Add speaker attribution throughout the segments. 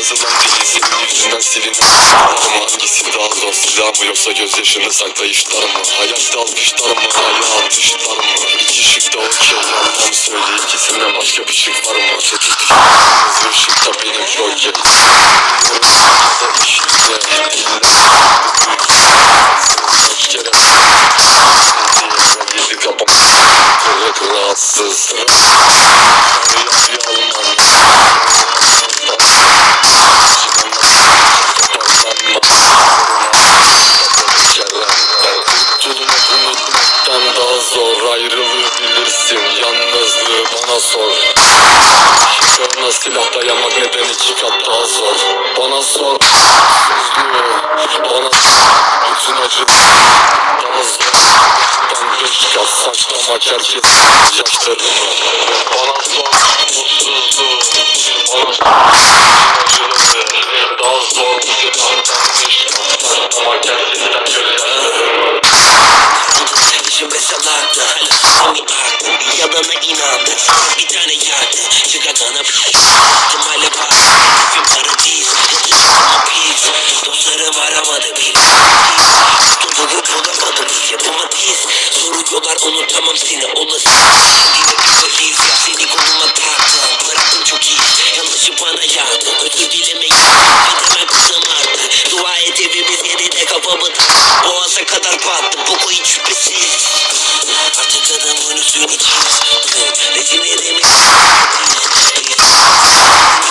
Speaker 1: yazılan değil, senin yüzünden silinir. Hangisi daha zor, silah mı yoksa gözyaşını saklayışlar mı? Hayatta alkışlar mı, ayağa atışlar mı? İki şık da okey, yalan söyle, ikisinden başka bir şık var mı? Sekiz düşük, kırmızı ışıkta benim jokey. Ya da işinde, dinle. Kaç kere yedi kapım kırık rahatsız. Kurtulmak unutmaktan daha zor, ayrılığı bilirsin, yalnızlığı bana sor. Şıklarına silah dayamak neden iki kat daha zor? Bana sor, sözlüğü bana sor, bütün acılar daha zor. Ben 5 kat saklamak herkes yaşlarımı. Bana sor, mutsuzluğu bana sor, acıları daha zor. Silahtan 5 kat saklamak herkesten gözyaşlarımı.
Speaker 2: Kardeşim besalardı, hala susamı baktım. Bir yalana inandım, bir tane yardı. Çıkadana ihtimali var. Hedefim paradis, yatışımın pis. Dostlarım aramadı bir tutumu bulamadım, yapamadık. Soruyorlar unutamam seni, olasın. Yine bir polis, ya seni koluma taktım. Bıraktım çok iyi, yanlışı bana yağdı. Özür dilemeyi edemem kızım artık. Dua et evimiz yerine kafamı boğaza kadar battım, bu hiç şüphesiz. Artık adamın üstünü çiz. Resimlerimi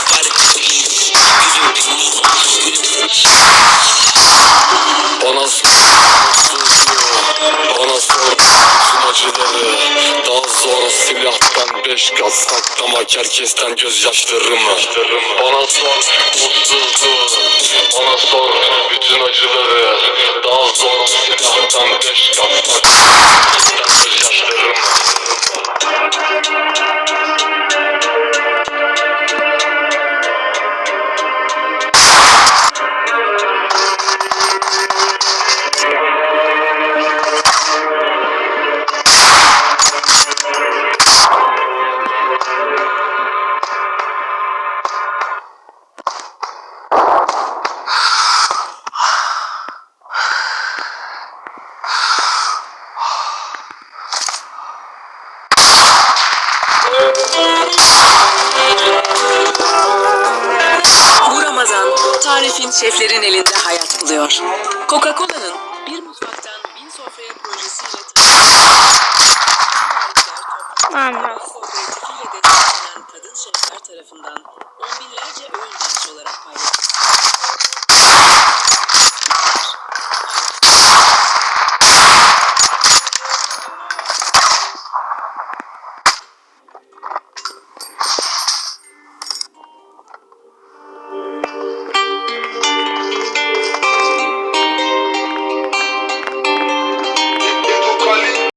Speaker 2: İbaret polis. Yüzüm benim, gülümsemiş.
Speaker 1: Bana sor, bana sor, bütün acıları daha zor. Silahtan 5 kat saklamak herkesten gözyaşlarımı. Bana sor, mutsuzluğu bana sor, bütün acıları daha zor. Silahtan 5 kat saklamak herkesten gözyaşlarımı.
Speaker 3: Bu Ramazan, tarifin şeflerin elinde hayat buluyor. Coca-Cola'nın bir mutfaktan 1000 sofraya projesiyle kooperatifiyle desteklenen kadın şefler tarafından on binlerce öğün bahsi olarak paylaşılıyor.